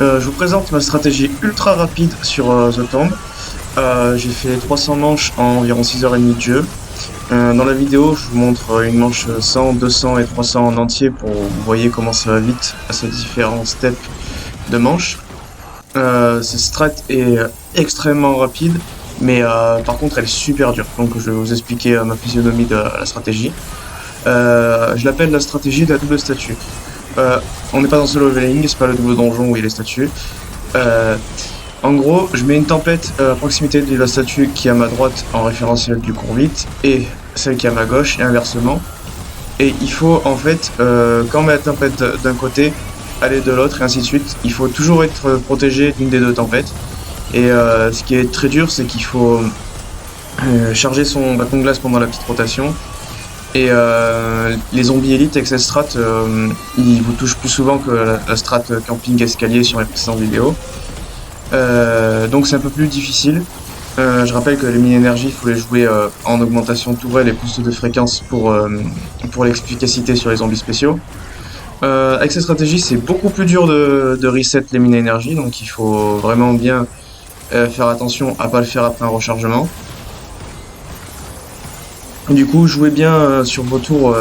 Je vous présente ma stratégie ultra rapide sur The Tomb. J'ai fait 300 manches en environ 6h30 de jeu. Dans la vidéo, je vous montre une manche 100, 200 et 300 en entier pour que vous voyez comment ça va vite à ces différents steps de manches. Cette strat est extrêmement rapide, mais par contre elle est super dure. Donc je vais vous expliquer ma physionomie de la stratégie. Je l'appelle la stratégie de la double statue. On n'est pas dans ce leveling, c'est pas le double donjon où il y a les statues. En gros, je mets une tempête à proximité de la statue qui est à ma droite en référentiel du cours vite et celle qui est à ma gauche et inversement. Et il faut en fait, quand on met la tempête d'un côté, aller de l'autre et ainsi de suite. Il faut toujours être protégé d'une des deux tempêtes. Et ce qui est très dur, c'est qu'il faut charger son bâton de glace pendant la petite rotation. Et les zombies élites avec cette strat, ils vous touchent plus souvent que la strat camping escalier sur les précédentes vidéos. Donc c'est un peu plus difficile. Je rappelle que les mini-énergies, il faut les jouer en augmentation de tourelle et boost de fréquence pour l'efficacité sur les zombies spéciaux. Avec cette stratégie, c'est beaucoup plus dur de reset les mini-énergies, donc il faut vraiment bien faire attention à pas le faire après un rechargement. Du coup, jouez bien sur vos tours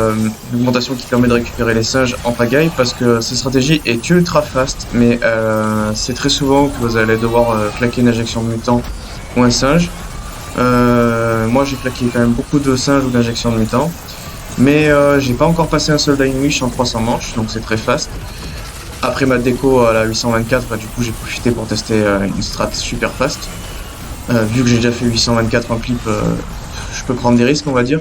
l'augmentation qui permet de récupérer les singes en pagaille, parce que cette stratégie est ultra fast, mais c'est très souvent que vous allez devoir claquer une injection de mutant ou un singe. Moi j'ai claqué quand même beaucoup de singes ou d'injections de mutant, mais j'ai pas encore passé un seul Dying Wish en 300 manches, donc c'est très fast. Après ma déco à la 824, bah, du coup j'ai profité pour tester une strat super fast. Vu que j'ai déjà fait 824 en clip, je peux prendre des risques on va dire.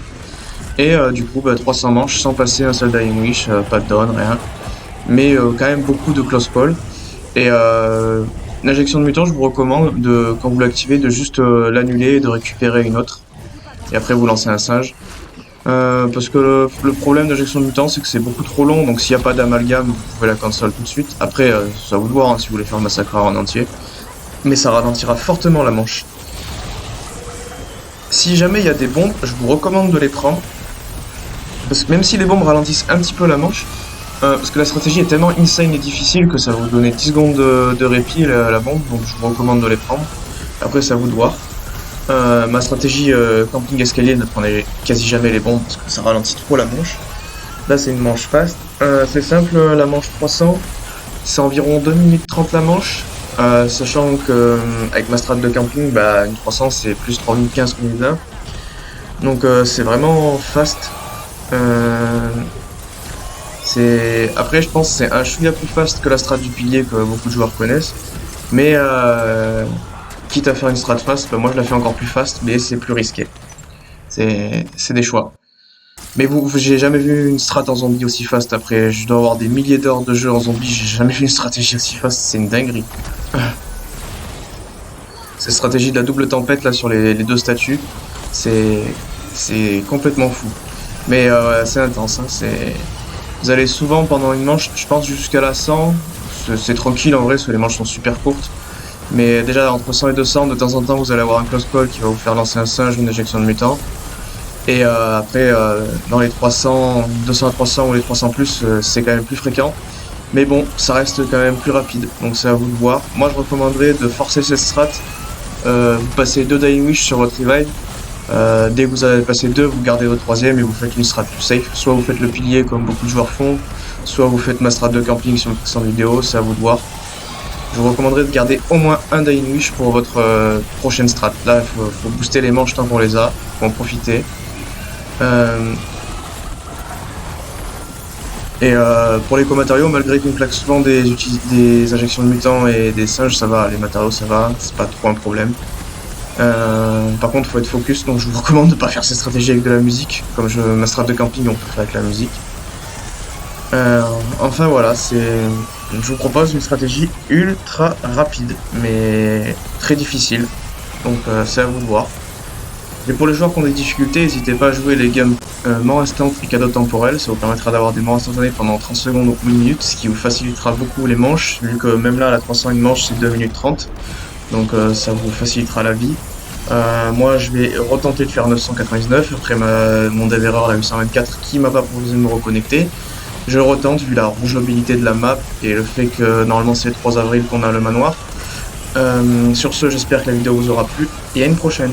Et du coup 300 manches sans passer un seul Dying Wish, pas de down, rien. Mais quand même beaucoup de close call. Et l'injection de mutant, je vous recommande quand vous l'activez de juste l'annuler et de récupérer une autre. Et après vous lancez un singe. Parce que le problème d'injection de mutant, c'est que c'est beaucoup trop long, donc s'il n'y a pas d'amalgame, vous pouvez la cancel tout de suite. Après, ça vous de voir hein, si vous voulez faire le massacre en entier. Mais ça ralentira fortement la manche. Si jamais il y a des bombes, je vous recommande de les prendre. Parce que même si les bombes ralentissent un petit peu la manche, parce que la stratégie est tellement insane et difficile que ça va vous donner 10 secondes de répit la bombe, donc je vous recommande de les prendre. Après, c'est à vous de voir. Ma stratégie camping escalier, ne prenez quasi jamais les bombes parce que ça ralentit trop la manche. Là c'est une manche fast. C'est simple, la manche 300, c'est environ 2 minutes 30 la manche. Sachant que avec ma strat de camping, bah, une 300 c'est plus 3 minutes 15, 3 minutes 20. Donc c'est vraiment fast. Après je pense que c'est un chouïa plus fast que la strat du pilier que beaucoup de joueurs connaissent. Mais quitte à faire une strat fast, bah moi je la fais encore plus fast, mais c'est plus risqué. C'est des choix. Mais j'ai jamais vu une strat en zombie aussi fast. Après, je dois avoir des milliers d'heures de jeu en zombie, j'ai jamais vu une stratégie aussi fast, c'est une dinguerie. Cette stratégie de la double tempête là sur les deux statues, c'est complètement fou. Mais c'est intense, hein, vous allez souvent pendant une manche, je pense jusqu'à la 100, c'est tranquille en vrai, parce que les manches sont super courtes. Mais déjà entre 100 et 200, de temps en temps vous allez avoir un close call qui va vous faire lancer un singe ou une injection de mutant. Et après dans les 300, 200 à 300 ou les 300 plus, c'est quand même plus fréquent. Mais bon, ça reste quand même plus rapide, donc c'est à vous de voir. Moi je recommanderais de forcer cette strat, vous passez 2 Dying Wish sur votre revive. Dès que vous avez passé 2, vous gardez votre troisième et vous faites une strat plus safe. Soit vous faites le pilier comme beaucoup de joueurs font, soit vous faites ma strat de camping sur le précédent vidéo, c'est à vous de voir. Je vous recommanderais de garder au moins un Dying Wish pour votre prochaine strat. Là, il faut booster les manches tant qu'on les a, faut en profiter. Pour les co-matériaux, malgré qu'on claque souvent des injections de mutants et des singes, ça va, les matériaux ça va, c'est pas trop un problème. Par contre, faut être focus, donc je vous recommande de pas faire cette stratégie avec de la musique. Comme ma strat de camping, on peut faire avec la musique. Enfin voilà, je vous propose une stratégie ultra rapide, mais très difficile. Donc c'est à vous de voir. Et pour les joueurs qui ont des difficultés, n'hésitez pas à jouer les games mort instant et cadeau temporel, ça vous permettra d'avoir des morts instantanées pendant 30 secondes ou 1 minute, ce qui vous facilitera beaucoup les manches, vu que même là, la 301 manche, c'est 2 minutes 30, donc ça vous facilitera la vie. Moi, je vais retenter de faire 999, après mon dev erreur, la 824, qui m'a pas proposé de me reconnecter. Je retente vu la rejouabilité de la map et le fait que normalement c'est le 3 avril qu'on a le manoir. Sur ce, j'espère que la vidéo vous aura plu et à une prochaine.